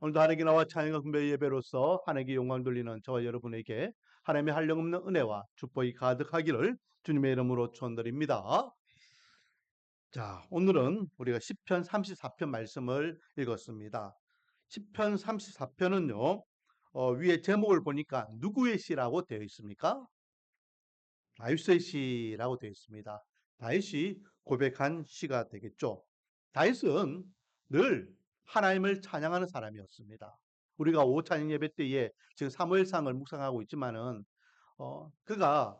오늘도 하나님께 나와 찬양과 분배 예배로서 하나님께 영광 돌리는 저와 여러분에게 하나님의 한량없는 은혜와 축복이 가득하기를 주님의 이름으로 축원드립니다. 자, 오늘은 우리가 시편 34편 말씀을 읽었습니다. 시편 34편은요, 위에 제목을 보니까 누구의 시라고 되어 있습니까? 다윗의 시라고 되어 있습니다. 다윗이 고백한 시가 되겠죠. 다윗은 늘 하나님을 찬양하는 사람이었습니다. 우리가 오찬양 예배 때에 지금 사무엘상을 묵상하고 있지만은 그가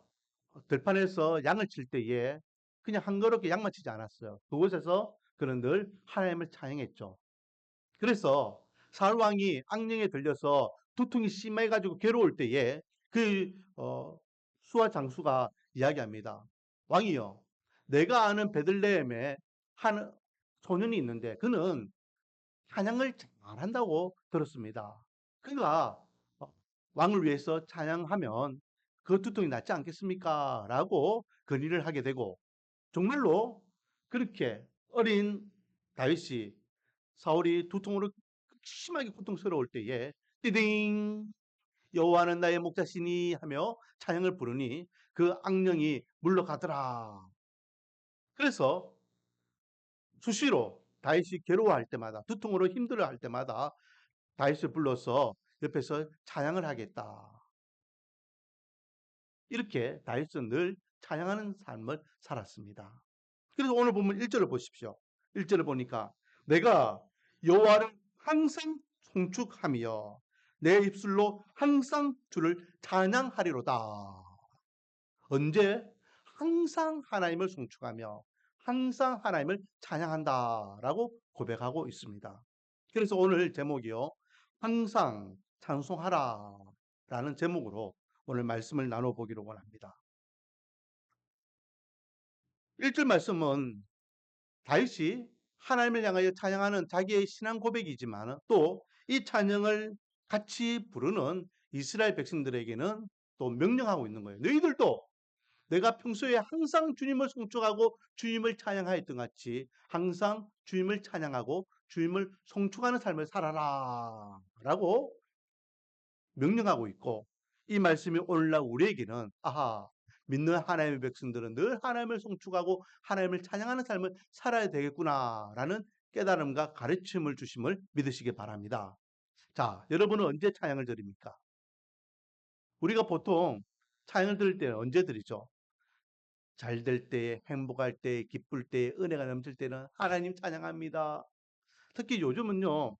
들판에서 양을 칠 때에 그냥 한거롭게 양만 치지 않았어요. 그곳에서 그는 늘 하나님을 찬양했죠. 그래서 사울 왕이 악령에 들려서 두통이 심해가지고 괴로울 때에 그 수하 장수가 이야기합니다. 왕이여, 내가 아는 베들레헴에 한 소년이 있는데 그는 찬양을 잘한다고 들었습니다. 그가 왕을 위해서 찬양하면 그 두통이 낫지 않겠습니까? 라고 건의를 하게 되고 정말로 그렇게 어린 다윗이 사울이 두통으로 심하게 고통스러울 때에 띠딩 여호와는 나의 목자시니 하며 찬양을 부르니 그 악령이 물러가더라. 그래서 수시로 다윗이 괴로워할 때마다 두통으로 힘들어할 때마다 다윗을 불러서 옆에서 찬양을 하겠다. 이렇게 다윗은 늘 찬양하는 삶을 살았습니다. 그래서 오늘 보면 1절을 보십시오. 1절을 보니까 내가 여호와를 항상 송축하며 내 입술로 항상 주를 찬양하리로다. 언제? 항상 하나님을 송축하며 항상 하나님을 찬양한다라고 고백하고 있습니다. 그래서 오늘 제목이요. 항상 찬송하라 라는 제목으로 오늘 말씀을 나눠보기로 원합니다. 1절 말씀은 다윗이 하나님을 향하여 찬양하는 자기의 신앙 고백이지만 또 이 찬양을 같이 부르는 이스라엘 백성들에게는 또 명령하고 있는 거예요. 너희들도 내가 평소에 항상 주님을 송축하고 주님을 찬양하였던 같이 항상 주님을 찬양하고 주님을 송축하는 삶을 살아라 라고 명령하고 있고 이 말씀이 오늘날 우리에게는 믿는 하나님의 백성들은 늘 하나님을 송축하고 하나님을 찬양하는 삶을 살아야 되겠구나라는 깨달음과 가르침을 주심을 믿으시기 바랍니다. 자, 여러분은 언제 찬양을 드립니까? 우리가 보통 찬양을 드릴 때는 언제 드리죠? 잘 될 때, 행복할 때, 기쁠 때, 은혜가 넘칠 때는 하나님 찬양합니다. 특히 요즘은요,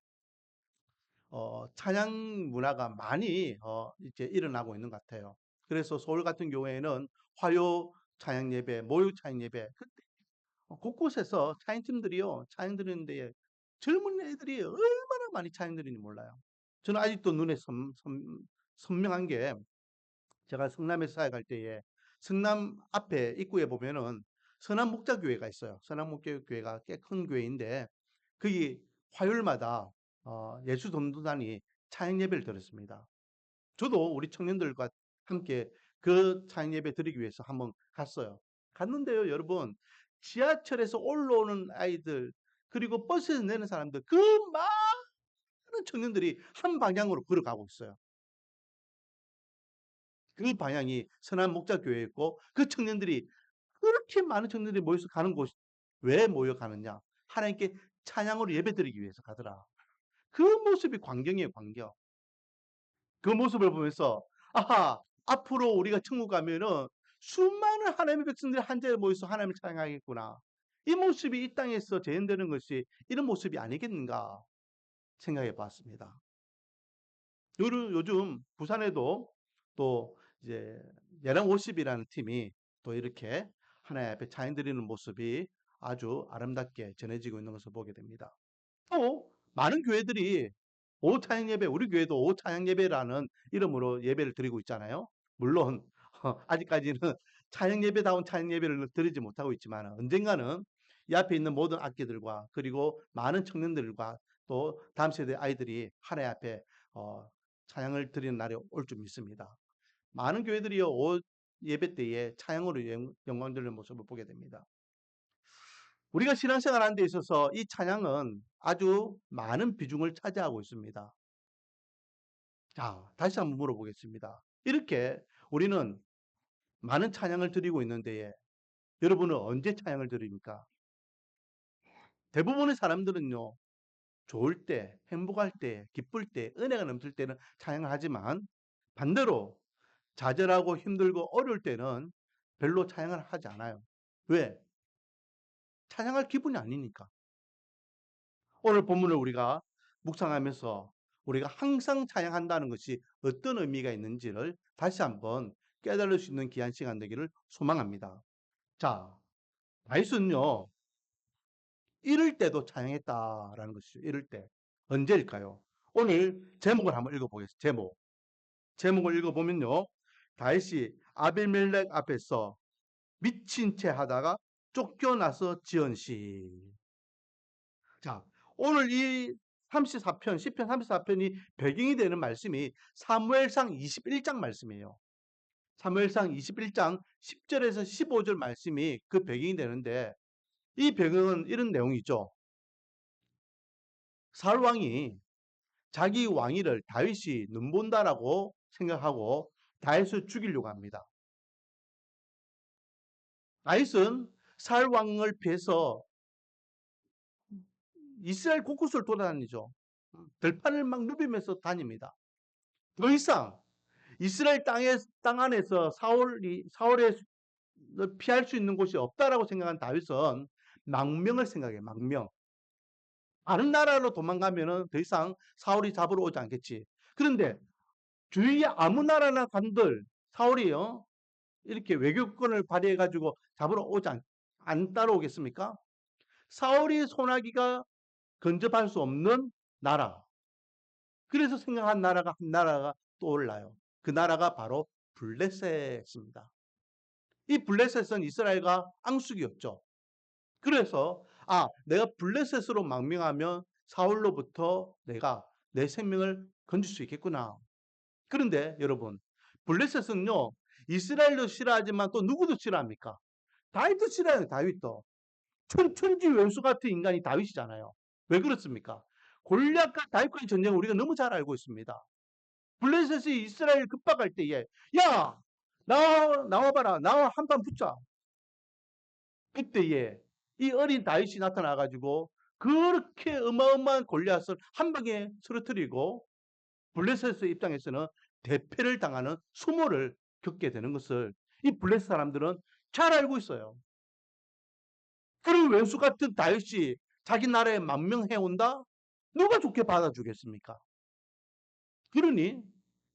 찬양 문화가 많이 이제 일어나고 있는 것 같아요. 그래서 서울 같은 경우에는 화요 찬양 예배, 목요 찬양 예배, 그때 곳곳에서 찬양팀들이요, 찬양 드리는데 젊은 애들이 얼마나 많이 찬양 드리는지 몰라요. 저는 아직도 눈에 선명한 게 제가 성남에서 사역할 때에 성남 앞에 입구에 보면은 선한 목자교회가 있어요. 선한 목자교회가 꽤 큰 교회인데 거기 화요일마다 예수 전도단이 찬양 예배를 드렸습니다. 저도 우리 청년들과 함께 그 찬양 예배 드리기 위해서 한번 갔어요. 갔는데요, 여러분 지하철에서 올라오는 아이들 그리고 버스에서 내는 사람들 그 많은 청년들이 한 방향으로 걸어가고 있어요. 그 방향이 선한 목자교회였고 그 청년들이 그렇게 많은 청년들이 모여서 가는 곳이 왜 모여가느냐? 하나님께 찬양으로 예배드리기 위해서 가더라. 그 모습이 광경이에요, 광경. 그 모습을 보면서 앞으로 우리가 천국 가면은 수많은 하나님의 백성들이 한 자리에 모여서 하나님을 찬양하겠구나. 이 모습이 이 땅에서 재현되는 것이 이런 모습이 아니겠는가 생각해 봤습니다. 요즘 부산에도 또 이제 예랑 50이라는 팀이 또 이렇게 하나님 앞에 찬양 드리는 모습이 아주 아름답게 전해지고 있는 것을 보게 됩니다. 또 많은 교회들이 오찬양 예배, 우리 교회도 오찬양 예배라는 이름으로 예배를 드리고 있잖아요. 물론 아직까지는 찬양 예배다운 찬양 예배를 드리지 못하고 있지만 언젠가는 이 앞에 있는 모든 악기들과 그리고 많은 청년들과 또 다음 세대 아이들이 하나님 앞에 어, 찬양을 드리는 날이 올 줄 믿습니다. 많은 교회들이요 예배 때에 찬양으로 영광 드리는 모습을 보게 됩니다. 우리가 신앙생활 하는 데 있어서 이 찬양은 아주 많은 비중을 차지하고 있습니다. 자, 다시 한번 물어보겠습니다. 이렇게 우리는 많은 찬양을 드리고 있는데 여러분은 언제 찬양을 드립니까? 대부분의 사람들은요, 좋을 때, 행복할 때, 기쁠 때, 은혜가 넘칠 때는 찬양을 하지만 반대로 좌절하고 힘들고 어려울 때는 별로 찬양을 하지 않아요. 왜? 찬양할 기분이 아니니까. 오늘 본문을 우리가 묵상하면서 우리가 항상 찬양한다는 것이 어떤 의미가 있는지를 다시 한번 깨달을 수 있는 귀한 시간 되기를 소망합니다. 자, 다윗은요, 이럴 때도 찬양했다라는 것이죠. 이럴 때. 언제일까요? 오늘 제목을 한번 읽어보겠습니다. 제목을 읽어보면요. 다윗이 아비멜렉 앞에서 미친 채 하다가 쫓겨나서 지은 시. 자, 오늘 이 34편, 시편 34편이 배경이 되는 말씀이 사무엘상 21장 말씀이에요. 사무엘상 21장 10절에서 15절 말씀이 그 배경이 되는데 이 배경은 이런 내용이죠. 사울 왕이 자기 왕위를 다윗이 눈본다라고 생각하고 다윗을 죽이려고 합니다. 다윗은 사울 왕을 피해서 이스라엘 곳곳을 돌아다니죠. 들판을 막 누비면서 다닙니다. 더 이상 이스라엘 땅 안에서 사울의 피할 수 있는 곳이 없다라고 생각한 다윗은 망명을 생각해요. 망명. 다른 나라로 도망가면은 더 이상 사울이 잡으러 오지 않겠지. 그런데 주위에 아무 나라나 간들 사울이요 이렇게 외교권을 발휘해 가지고 잡으러 오지 안 따라오겠습니까? 사울이 소나기가 근접할 수 없는 나라. 그래서 생각한 나라가 한 나라가 떠올라요. 그 나라가 바로 블레셋입니다. 이 블레셋은 이스라엘과 앙숙이었죠. 그래서 내가 블레셋으로 망명하면 사울로부터 내가 내 생명을 건질 수 있겠구나. 그런데 여러분, 블레셋은요, 이스라엘도 싫어하지만 또 누구도 싫어합니까? 다윗도 싫어해요, 다윗도. 천지 원수 같은 인간이 다윗이잖아요. 왜 그렇습니까? 골리앗과 다윗과의 전쟁을 우리가 너무 잘 알고 있습니다. 블레셋이 이스라엘 급박할 때에 야 나와봐라 나와 한판 붙자. 그때에 이 어린 다윗이 나타나가지고 그렇게 어마어마한 골리앗을 한 방에 쓰러뜨리고 블레셋의 입장에서는 대패를 당하는 수모를 겪게 되는 것을 이 블레셋 사람들은 잘 알고 있어요. 그런 왼수 같은 다윗이 자기 나라에 망명해온다? 누가 좋게 받아주겠습니까? 그러니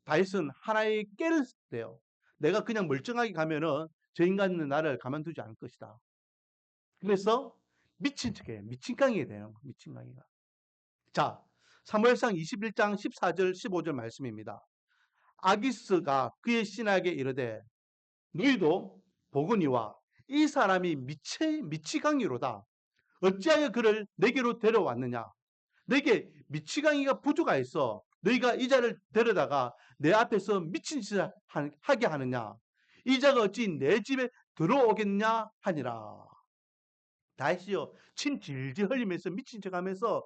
다윗은 하나의 깨를 썼대요. 내가 그냥 멀쩡하게 가면은 저 인간은 나를 가만두지 않을 것이다. 그래서 미친 척해요. 미친 깡이 돼요. 미친 깡이가. 자, 사무엘상 21장 14절 15절 말씀입니다. 아기스가 그의 신하에게 이르되 너희도 보거니와 이 사람이 미치광이로다. 어찌하여 그를 내게로 데려왔느냐? 내게 미치광이가 부조가 있어. 너희가 이 자를 데려다가 내 앞에서 미친 짓을 하게 하느냐? 이 자가 어찌 내 집에 들어오겠냐 하니라. 다시요. 침 질질 흘리면서 미친 척하면서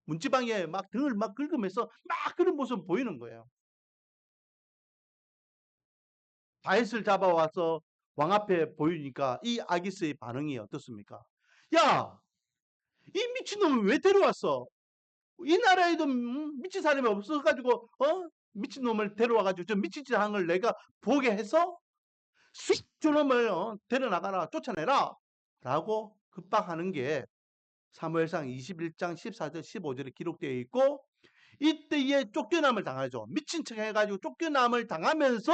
문지방에 막 등을 막 긁으면서 막 그런 모습 보이는 거예요. 다윗을 잡아와서 왕 앞에 보이니까 이 아기스의 반응이 어떻습니까? 야, 이 미친놈을 왜 데려왔어? 이 나라에도 미친 사람이 없어가지고 미친놈을 데려와가지고 저 미친 짓 한 걸 내가 보게 해서 휙 저놈을 데려나가라 쫓아내라 라고 급박하는 게 사무엘상 21장 14절 15절에 기록되어 있고 이때에 쫓겨남을 당하죠. 미친 척 해가지고 쫓겨남을 당하면서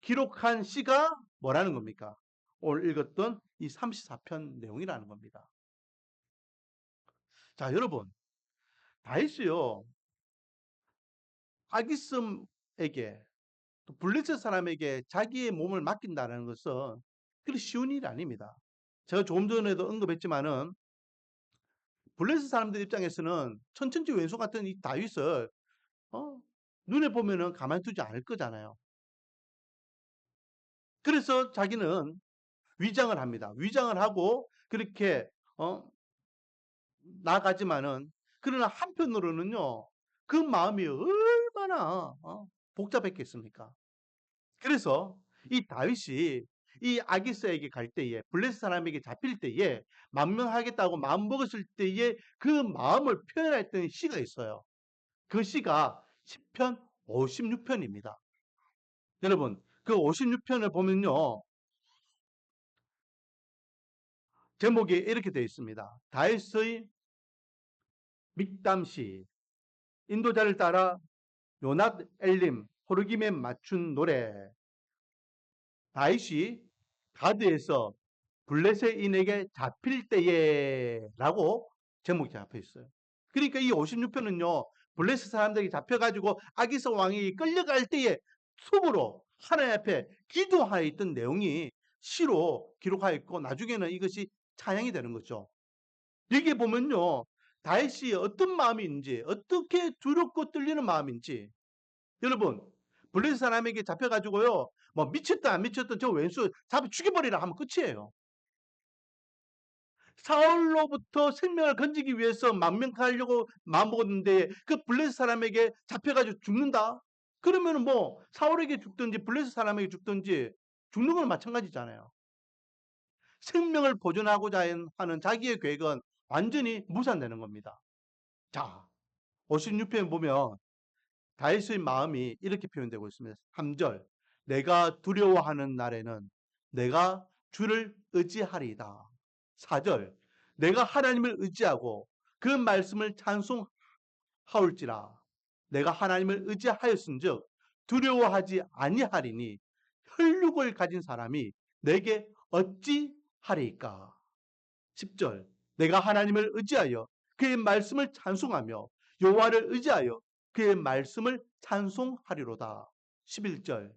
기록한 시가 뭐라는 겁니까? 오늘 읽었던 이 34편 내용이라는 겁니다. 자, 여러분, 다윗이요 아기스에게 또 블레셋 사람에게 자기의 몸을 맡긴다는 것은 그리 쉬운 일이 아닙니다. 제가 조금 전에도 언급했지만은 블레셋 사람들 입장에서는 천천지 왼손 같은 이 다윗을 눈에 보면은 가만두지 않을 거잖아요. 그래서 자기는 위장을 합니다. 위장을 하고 그렇게 나가지만은, 그러나 한편으로는요, 그 마음이 얼마나 복잡했겠습니까? 그래서 이 다윗이 이 아기스에게 갈 때에, 블레셋 사람에게 잡힐 때에, 만명하겠다고 마음먹었을 때에 그 마음을 표현했던 시가 있어요. 그 시가 시편 56편입니다. 여러분, 그 56편을 보면요, 제목이 이렇게 되어 있습니다. 다윗의 믹담시, 인도자를 따라 요낫 엘림 호르김에 맞춘 노래. 다윗이 가드에서 블레셋인에게 잡힐 때에 라고 제목이 잡혀 있어요. 그러니까 이 56편은요, 블레셋 사람들이 잡혀가지고 아기스 왕이 끌려갈 때에 숲으로 하나님 앞에 기도하여 있던 내용이 시로 기록하여 있고, 나중에는 이것이 찬양이 되는 거죠. 여기 보면요, 다윗이 어떤 마음이 있는지, 어떻게 두렵고 떨리는 마음인지. 여러분, 블레셋 사람에게 잡혀가지고요, 뭐 미쳤든 안 미쳤든 저 왼수 잡아 죽여버리라 하면 끝이에요. 사울로부터 생명을 건지기 위해서 망명하려고 마음먹었는데 그 블레셋 사람에게 잡혀가지고 죽는다? 그러면 뭐 사울에게 죽든지 블레셋 사람에게 죽든지 죽는 건 마찬가지잖아요. 생명을 보존하고자 하는 자기의 계획은 완전히 무산되는 겁니다. 자, 56편 보면 다윗의 마음이 이렇게 표현되고 있습니다. 3절, 내가 두려워하는 날에는 내가 주를 의지하리이다. 4절, 내가 하나님을 의지하고 그 말씀을 찬송하올지라. 내가 하나님을 의지하였은즉 두려워하지 아니하리니 혈육을 가진 사람이 내게 어찌 하리까. 10절, 내가 하나님을 의지하여 그의 말씀을 찬송하며 여호와를 의지하여 그의 말씀을 찬송하리로다. 11절,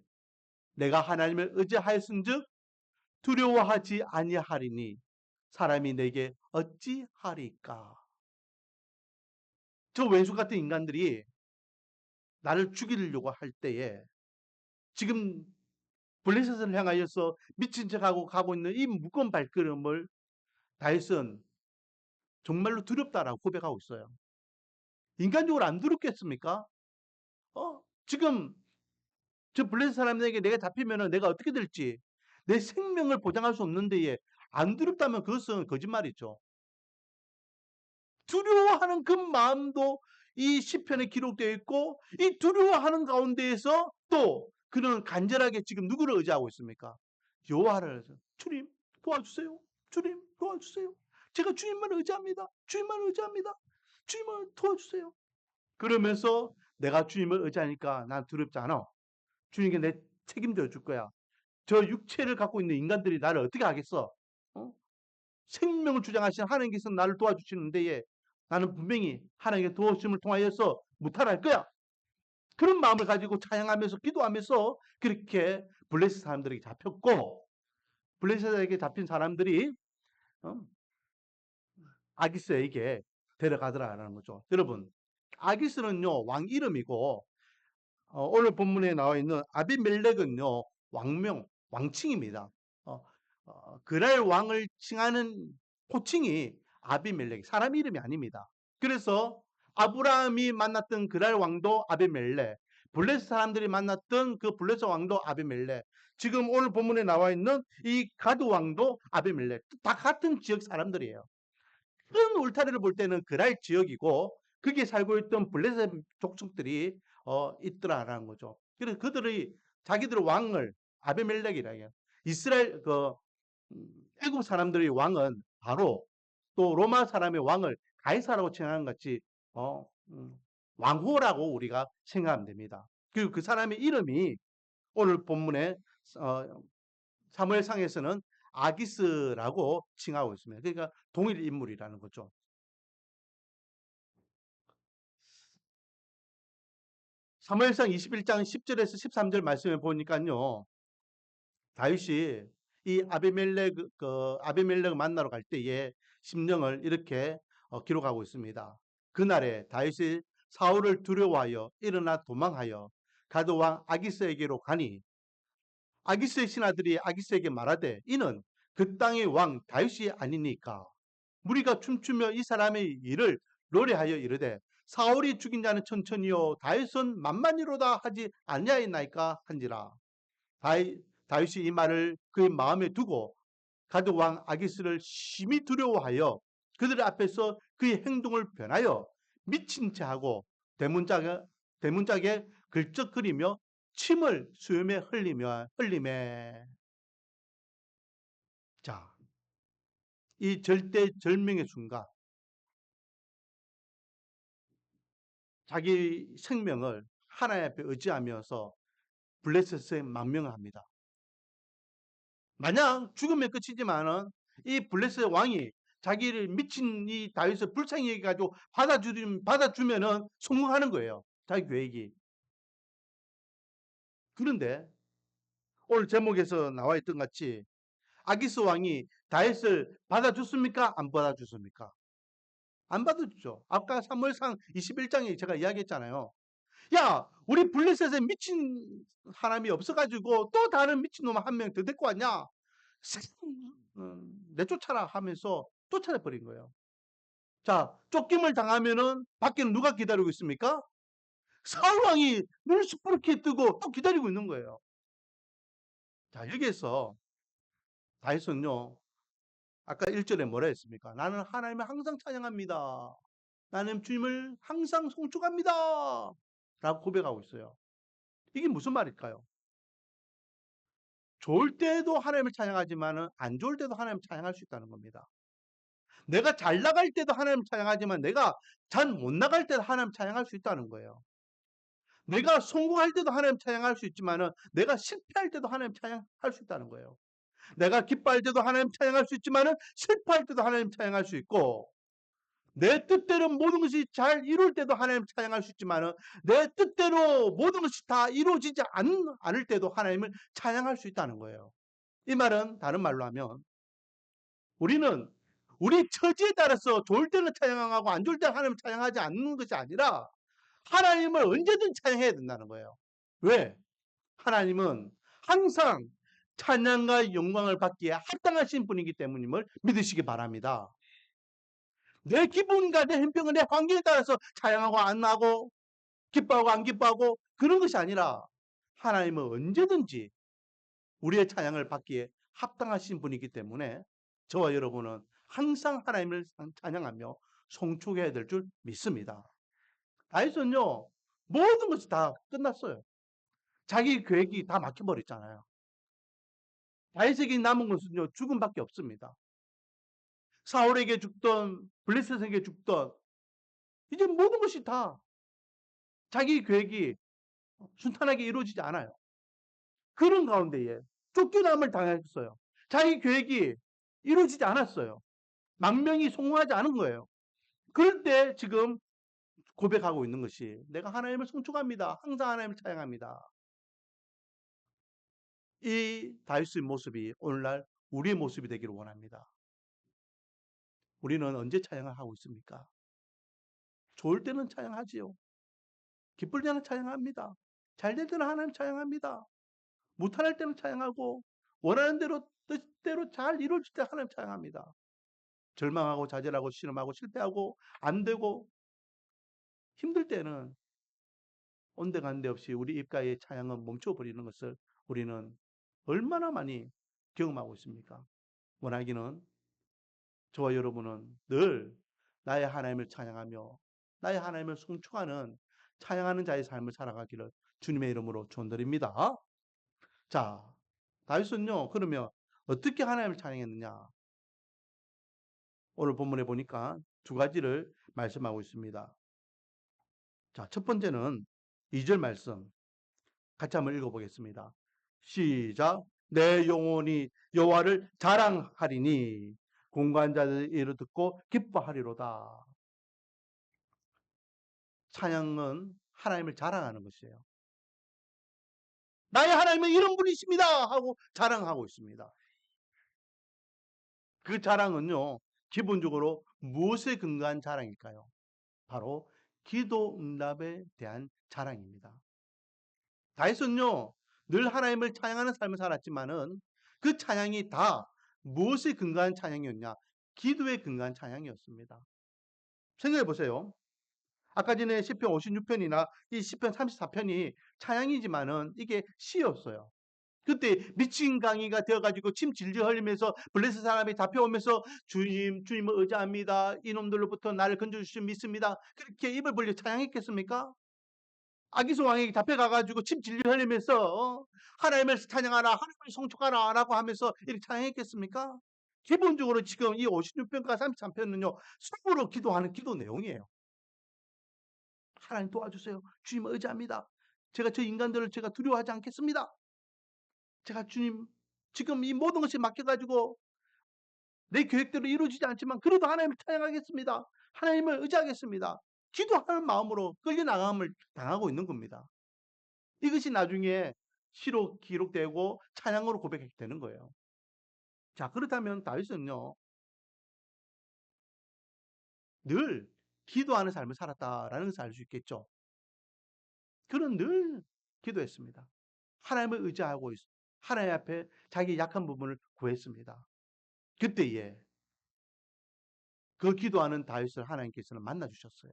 내가 하나님을 의지하였은즉 두려워하지 아니하리니 사람이 내게 어찌하리까. 저 왼수 같은 인간들이 나를 죽이려고 할 때에 지금 블레셋을 향하여서 미친 척하고 가고 있는 이 무거운 발걸음을 다윗은 정말로 두렵다라고 고백하고 있어요. 인간적으로 안 두렵겠습니까? 지금 저 블레셋 사람에게 내가 잡히면 내가 어떻게 될지, 내 생명을 보장할 수 없는 데에 안 두렵다면 그것은 거짓말이죠. 두려워하는 그 마음도 이 시편에 기록되어 있고, 이 두려워하는 가운데에서 또 그는 간절하게 지금 누구를 의지하고 있습니까? 여호와를. 주님 도와주세요. 주님 도와주세요. 제가 주님만 의지합니다. 주님만 의지합니다. 주님을 도와주세요. 그러면서 내가 주님을 의지하니까 난 두렵지 않아. 주님께 내 책임져 줄 거야. 저 육체를 갖고 있는 인간들이 나를 어떻게 하겠어? 생명을 주장하시는 하나님께서 나를 도와주시는 데에 나는 분명히 하나님의 도우심을 통하여서 무탈할 거야. 그런 마음을 가지고 찬양하면서 기도하면서 그렇게 블레셋 사람들에게 잡혔고, 블레셋에게 잡힌 사람들이 아기스에게 데려가더라라는 거죠. 여러분, 아기스는요 왕 이름이고, 오늘 본문에 나와 있는 아비멜렉은요 왕명, 왕칭입니다. 그랄 왕을 칭하는 호칭이 아비멜렉, 사람 이름이 아닙니다. 그래서 아브라함이 만났던 그랄 왕도 아비멜렉, 블레셋 사람들이 만났던 그 블레셋 왕도 아비멜렉, 지금 오늘 본문에 나와 있는 이 가드 왕도 아비멜렉, 다 같은 지역 사람들이에요. 큰 울타리를 볼 때는 그랄 지역이고 거기에 살고 있던 블레셋 족속들이 있더라라는 거죠. 그래서 그들이 자기들 왕을 아비멜렉이라 해요. 이스라엘 애굽 사람들의 왕은 바로, 또 로마 사람의 왕을 가이사라고 칭하는 같이 왕후라고 우리가 생각하면 됩니다. 그리고 그 사람의 이름이 오늘 본문에 사무엘상에서는 아기스라고 칭하고 있습니다. 그러니까 동일 인물이라는 거죠. 사무엘상 21장 10절에서 13절 말씀에 보니까요, 다윗이 이 아비멜렉 만나러 갈 때에 심령을 이렇게 기록하고 있습니다. 그날에 다윗이 사울을 두려워하여 일어나 도망하여 가드 왕 아기스에게로 가니 아기스의 신하들이 아기스에게 말하되 이는 그 땅의 왕 다윗이 아니니까. 무리가 춤추며 이 사람의 일을 노래하여 이르되 사울이 죽인 자는 천천히요 다윗은 만만히로다 하지 아니하였나이까 한지라. 다윗이 이 말을 그의 마음에 두고 가드 왕 아기스를 심히 두려워하여 그들 앞에서 그의 행동을 변하여 미친 체하고 대문짝에 글적거리며 침을 수염에 흘리매. 자, 이 절대절명의 순간 자기 생명을 하나님 앞에 의지하면서 블레셋에 망명합니다. 마냥 죽으면 끝이지만은 이 블레셋 왕이 자기를 미친 이 다윗을 불쌍히 여기가지고 받아주면은 성공하는 거예요. 자기 계획이. 그런데 오늘 제목에서 나와 있던 같이 아기스 왕이 다윗을 받아줬습니까? 안 받아줬습니까? 안 받아주죠. 아까 사무엘상 21장에 제가 이야기했잖아요. 야, 우리 블레셋에 미친 사람이 없어가지고 또 다른 미친놈 한 명 더 데리고 왔냐? 내쫓아라 하면서 쫓아내버린 거예요. 자, 쫓김을 당하면은 밖에는 누가 기다리고 있습니까? 사울왕이 눈을 시퍼렇게 뜨고 또 기다리고 있는 거예요. 자, 여기에서 다윗은요, 아까 1절에 뭐라 했습니까? 나는 하나님을 항상 찬양합니다. 나는 주님을 항상 송축합니다. 라고 고백하고 있어요. 이게 무슨 말일까요? 좋을 때도 하나님을 찬양하지만 안 좋을 때도 하나님을 찬양할 수 있다는 겁니다. 내가 잘 나갈 때도 하나님을 찬양하지만 내가 잘 못 나갈 때도 하나님을 찬양할 수 있다는 거예요. 내가 성공할 때도 하나님 찬양할 수 있지만 내가 실패할 때도 하나님 찬양할 수 있다는 거예요. 내가 기뻐할 때도 하나님 찬양할 수 있지만 실패할 때도 하나님 찬양할 수 있고 내 뜻대로 모든 것이 잘 이룰 때도 하나님 찬양할 수 있지만 내 뜻대로 모든 것이 다 이루어지지 않을 때도 하나님을 찬양할 수 있다는 거예요. 이 말은 다른 말로 하면 우리는 우리 처지에 따라서 좋을 때는 찬양하고 안 좋을 때는 하나님을 찬양하지 않는 것이 아니라 하나님을 언제든 찬양해야 된다는 거예요. 왜? 하나님은 항상 찬양과 영광을 받기에 합당하신 분이기 때문임을 믿으시기 바랍니다. 내 기분과 내 형편과 내 환경에 따라서 찬양하고 안 하고 기뻐하고 안 기뻐하고 그런 것이 아니라 하나님은 언제든지 우리의 찬양을 받기에 합당하신 분이기 때문에 저와 여러분은 항상 하나님을 찬양하며 송축해야 될 줄 믿습니다. 다윗은요 모든 것이 다 끝났어요. 자기 계획이 다 막혀버렸잖아요. 다윗에게 남은 것은요 죽음밖에 없습니다. 사울에게 죽던 블레셋에게 죽던 이제 모든 것이 다 자기 계획이 순탄하게 이루어지지 않아요. 그런 가운데에 쫓겨남을 당했어요. 자기 계획이 이루어지지 않았어요. 망명이 성공하지 않은 거예요. 그럴 때 지금 고백하고 있는 것이 내가 하나님을 송축합니다. 항상 하나님을 찬양합니다. 이 다윗의 모습이 오늘날 우리의 모습이 되기를 원합니다. 우리는 언제 찬양을 하고 있습니까? 좋을 때는 찬양하지요. 기쁠 때는 찬양합니다. 잘 될 때는 하나님 찬양합니다. 못할 때는 찬양하고 원하는 대로 뜻대로 잘 이루어질 때 하나님 찬양합니다. 절망하고 좌절하고 실험하고 실패하고 안 되고 힘들 때는 온데간데 없이 우리 입가의 찬양은 멈춰버리는 것을 우리는 얼마나 많이 경험하고 있습니까? 원하기는 저와 여러분은 늘 나의 하나님을 찬양하며 나의 하나님을 송축하는 찬양하는 자의 삶을 살아가기를 주님의 이름으로 축원드립니다. 자, 다윗은요. 그러면 어떻게 하나님을 찬양했느냐? 오늘 본문에 보니까 두 가지를 말씀하고 있습니다. 자, 첫 번째는 2절 말씀 같이 한번 읽어보겠습니다. 시작. 내 영혼이 여호와를 자랑하리니 공관자들의 이를 듣고 기뻐하리로다. 찬양은 하나님을 자랑하는 것이에요. 나의 하나님은 이런 분이십니다 하고 자랑하고 있습니다. 그 자랑은요 기본적으로 무엇에 근거한 자랑일까요? 바로 기도 응답에 대한 자랑입니다. 다윗은요 늘 하나님을 찬양하는 삶을 살았지만은 그 찬양이 다 무엇에 근거한 찬양이었냐? 기도에 근거한 찬양이었습니다. 생각해 보세요. 아까 전에 시편 56편이나 이 시편 34편이 찬양이지만은 이게 시였어요. 그때 미친 강의가 되어가지고 침 질질 흘리면서 블레셋 사람이 잡혀오면서 주님, 주님을 의지합니다. 이놈들로부터 나를 건져주시면 믿습니다. 그렇게 입을 벌려 찬양했겠습니까? 아기스 왕에게 잡혀가가지고 침 질질 흘리면서 하나님을 찬양하라, 하나님을 송축하라 라고 하면서 이렇게 찬양했겠습니까? 기본적으로 지금 이 56편과 33편은요, 속으로 기도하는 기도 내용이에요. 하나님 도와주세요. 주님을 의지합니다. 제가 저 인간들을 제가 두려워하지 않겠습니다. 제가 주님, 지금 이 모든 것이 맡겨가지고 내 계획대로 이루어지지 않지만 그래도 하나님을 찬양하겠습니다. 하나님을 의지하겠습니다. 기도하는 마음으로 끌려나감을 당하고 있는 겁니다. 이것이 나중에 시로 기록되고 찬양으로 고백되는 거예요. 자, 그렇다면 다윗은요, 늘 기도하는 삶을 살았다라는 것을 알 수 있겠죠. 그는 늘 기도했습니다. 하나님을 의지하고 하나님 앞에 자기 약한 부분을 구했습니다. 그때에 그 기도하는 다윗을 하나님께서는 만나 주셨어요.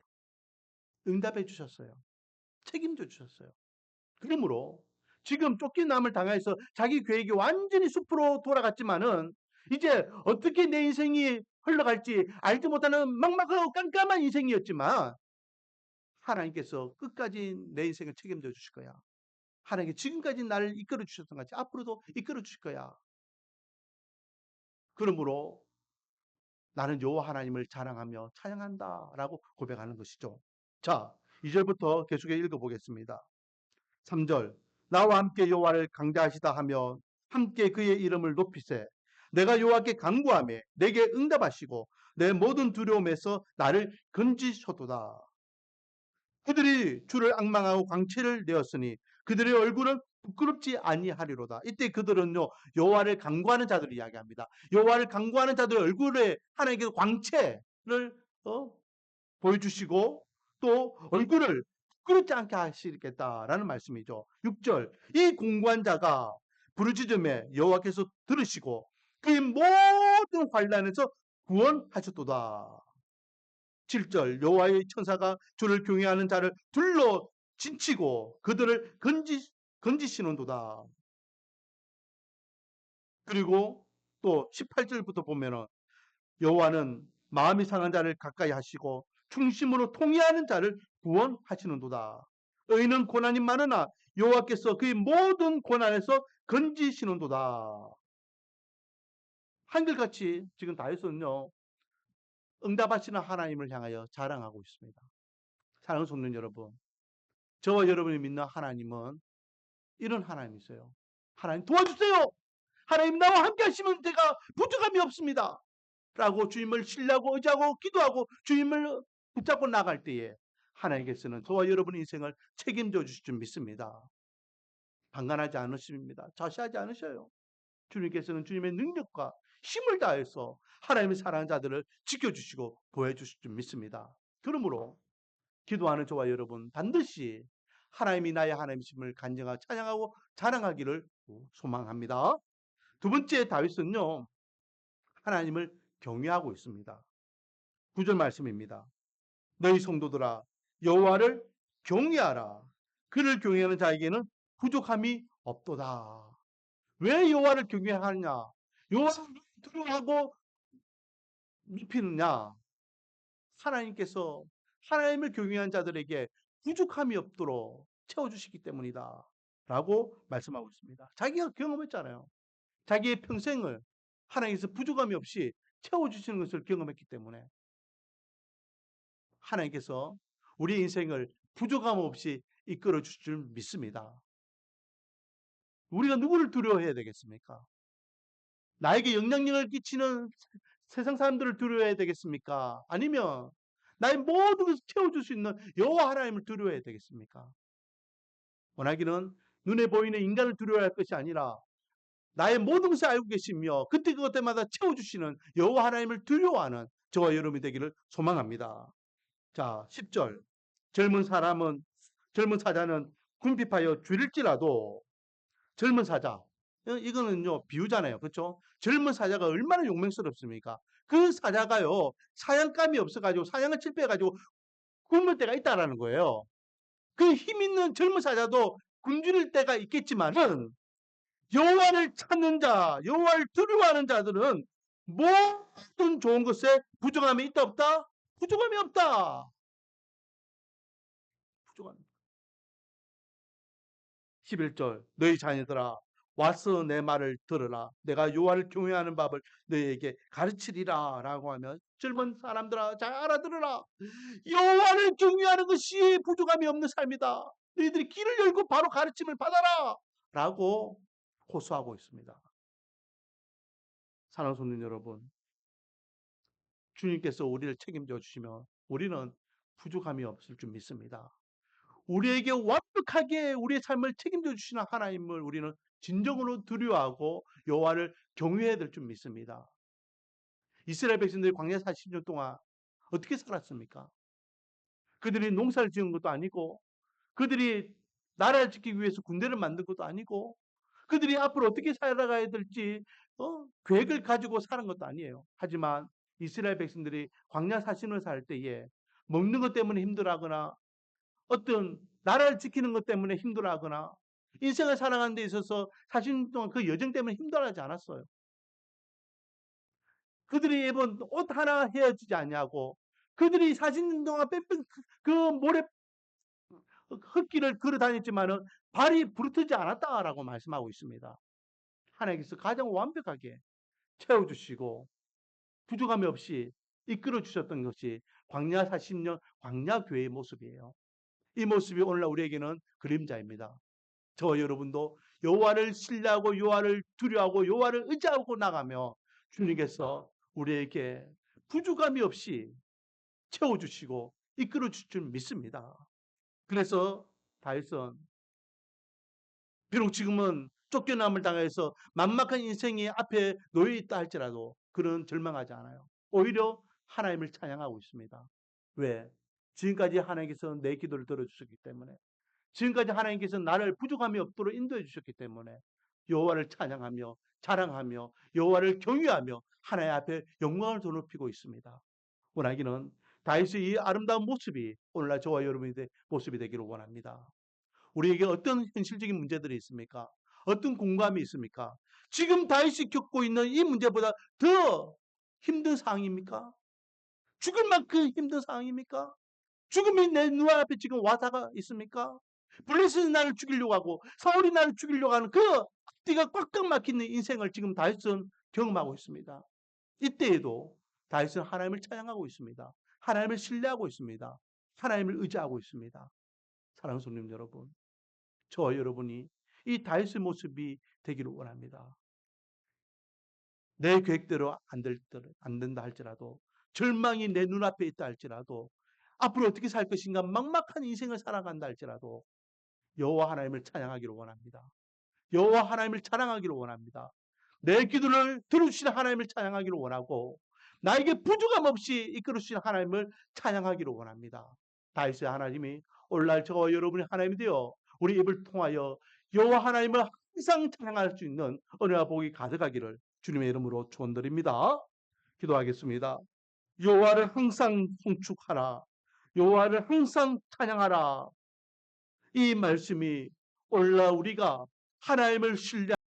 응답해 주셨어요. 책임져 주셨어요. 그러므로 지금 쫓겨남을 당해서 자기 계획이 완전히 숲으로 돌아갔지만은 이제 어떻게 내 인생이 흘러갈지 알지 못하는 막막하고 깜깜한 인생이었지만 하나님께서 끝까지 내 인생을 책임져 주실 거야. 하나님께 지금까지 나를 이끌어 주셨던 것 같이 앞으로도 이끌어 주실 거야. 그러므로 나는 여호와 하나님을 자랑하며 찬양한다라고 고백하는 것이죠. 자, 2절부터 계속해 읽어보겠습니다. 3절 나와 함께 여호와를 강대하시다 하며 함께 그의 이름을 높이세. 내가 여호와께 간구하며 내게 응답하시고 내 모든 두려움에서 나를 건지소도다. 그들이 주를 앙망하고 광채를 내었으니 그들의 얼굴은 부끄럽지 아니하리로다. 이때 그들은요 여호와를 간구하는 자들을 이야기합니다. 여호와를 간구하는 자들 얼굴에 하나님께서 광채를 보여주시고 또 얼굴을 부끄럽지 않게 하시겠다라는 말씀이죠. 6절 이 공부한 자가 부르짖음에 여호와께서 들으시고 그의 모든 환난에서 구원하셨도다. 7절 여호와의 천사가 주를 경외하는 자를 둘러 진치고 그들을 건지시는도다. 그리고 또 18절부터 보면은 여호와는 마음이 상한 자를 가까이 하시고 중심으로 통회하는 자를 구원하시는도다. 의인은 고난이 많으나 여호와께서 그의 모든 고난에서 건지시는도다. 한결같이 지금 다윗은요 응답하시는 하나님을 향하여 자랑하고 있습니다. 사랑하는 성도 여러분, 저와 여러분이 믿는 하나님은 이런 하나님이세요. 하나님 도와주세요. 하나님 나와 함께 하시면 제가 부족함이 없습니다. 라고 주님을 신뢰하고 의지하고 기도하고 주님을 붙잡고 나갈 때에 하나님께서는 저와 여러분의 인생을 책임져 주실 줄 믿습니다. 방관하지 않으십니다. 자시하지 않으셔요. 주님께서는 주님의 능력과 힘을 다해서 하나님의 사랑하는 자들을 지켜주시고 보호해주실 줄 믿습니다. 그러므로 기도하는 저와 여러분 반드시 하나님이 나의 하나님이심을 간증하고 찬양하고 자랑하기를 소망합니다. 두 번째 다윗은요. 하나님을 경외하고 있습니다. 9절 말씀입니다. 너희 성도들아 여호와를 경외하라. 그를 경외하는 자에게는 부족함이 없도다. 왜 여호와를 경외하느냐? 여호와를 두려워하고 높이느냐? 하나님께서 하나님을 경외한 자들에게 부족함이 없도록 채워주시기 때문이다. 라고 말씀하고 있습니다. 자기가 경험했잖아요. 자기의 평생을 하나님께서 부족함이 없이 채워주시는 것을 경험했기 때문에 하나님께서 우리 인생을 부족함 없이 이끌어 주실 줄 믿습니다. 우리가 누구를 두려워해야 되겠습니까? 나에게 영향력을 끼치는 세상 사람들을 두려워해야 되겠습니까? 아니면 나의 모든 것을 채워줄 수 있는 여호와 하나님을 두려워해야 되겠습니까? 원하기는 눈에 보이는 인간을 두려워할 것이 아니라 나의 모든 것을 알고 계시며 그때 그때마다 채워주시는 여호와 하나님을 두려워하는 저와 여러분이 되기를 소망합니다. 자, 10절 젊은 사자는 궁핍하여 줄일지라도 젊은 사자 이거는요 비유잖아요. 그렇죠? 젊은 사자가 얼마나 용맹스럽습니까? 그 사자가요 사냥감이 없어가지고 사냥을 실패해가지고 굶을 때가 있다라는 거예요. 그 힘 있는 젊은 사자도 굶주릴 때가 있겠지만은 여호와를 찾는 자, 여호와를 두려워하는 자들은 모든 좋은 것에 부족함이 있다 없다? 부족함이 없다. 부족함. 11절 너희 자녀들아 와서 내 말을 들으라. 내가 여호와를 경외하는 법을 너희에게 가르치리라 라고 하면 젊은 사람들아 잘 알아들으라. 여호와를 경외하는 것이 부족함이 없는 삶이다. 너희들이 귀를 열고 바로 가르침을 받아라 라고 호소하고 있습니다. 사랑하는 성도 여러분, 주님께서 우리를 책임져 주시면 우리는 부족함이 없을 줄 믿습니다. 우리에게 완벽하게 우리의 삶을 책임져 주시는 하나님을 우리는 진정으로 두려워하고 여호와를 경외해야 될 줄 믿습니다. 이스라엘 백성들이 광야 40년 동안 어떻게 살았습니까? 그들이 농사를 지은 것도 아니고 그들이 나라를 지키기 위해서 군대를 만든 것도 아니고 그들이 앞으로 어떻게 살아가야 될지 계획을 가지고 사는 것도 아니에요. 하지만 이스라엘 백성들이 광야 40년을 살 때에 먹는 것 때문에 힘들어하거나 어떤 나라를 지키는 것 때문에 힘들어하거나 인생을 살아가는 데 있어서 40년 동안 그 여정 때문에 힘들어하지 않았어요. 그들이 입은 옷 하나 헤어지지 않냐고 그들이 40년 동안 뺑뺑 그 모래 흙길을 걸어 다녔지만은 발이 부르트지 않았다라고 말씀하고 있습니다. 하나님께서 가장 완벽하게 채워주시고 부족함이 없이 이끌어 주셨던 것이 광야 40년 광야 교회의 모습이에요. 이 모습이 오늘날 우리에게는 그림자입니다. 저와 여러분도 여호와를 신뢰하고 여호와를 두려워하고 여호와를 의지하고 나가며 주님께서 우리에게 부족함이 없이 채워주시고 이끌어 주실 줄 믿습니다. 그래서 다윗은 비록 지금은 쫓겨남을 당해서 만막한 인생이 앞에 놓여 있다 할지라도 그는 절망하지 않아요. 오히려 하나님을 찬양하고 있습니다. 왜? 지금까지 하나님께서 내 기도를 들어주셨기 때문에 지금까지 하나님께서 나를 부족함이 없도록 인도해 주셨기 때문에 여호와를 찬양하며 자랑하며 여호와를 경외하며 하나님 앞에 영광을 높이고 있습니다. 원하기는 다윗의 이 아름다운 모습이 오늘날 저와 여러분의 모습이 되기를 원합니다. 우리에게 어떤 현실적인 문제들이 있습니까? 어떤 공감이 있습니까? 지금 다윗이 겪고 있는 이 문제보다 더 힘든 상황입니까? 죽을 만큼 힘든 상황입니까? 죽음이 내 눈앞에 지금 와사가 있습니까? 블레셋이 나를 죽이려고 하고 사울이 나를 죽이려고 하는 그 앞뒤가 꽉꽉 막히는 인생을 지금 다윗은 경험하고 있습니다. 이때에도 다윗은 하나님을 찬양하고 있습니다. 하나님을 신뢰하고 있습니다. 하나님을 의지하고 있습니다. 사랑하는 성도님 여러분, 저와 여러분이 이 다윗의 모습이 되기를 원합니다. 내 계획대로 안 된다 할지라도 절망이 내 눈앞에 있다 할지라도 앞으로 어떻게 살 것인가 막막한 인생을 살아간다 할지라도 여호와 하나님을 찬양하기를 원합니다. 여호와 하나님을 찬양하기를 원합니다. 내 기도를 들어주시는 하나님을 찬양하기를 원하고 나에게 부족함 없이 이끌어주시는 하나님을 찬양하기를 원합니다. 다윗의 하나님이 오늘날 저와 여러분이 하나님이 되어 우리 입을 통하여 여호와 하나님을 항상 찬양할 수 있는 은혜와 복이 가득하기를 주님의 이름으로 축원드립니다. 기도하겠습니다. 여호와를 항상 송축하라. 여호와를 항상 찬양하라. 이 말씀이 오늘날 우리가 하나님을 신뢰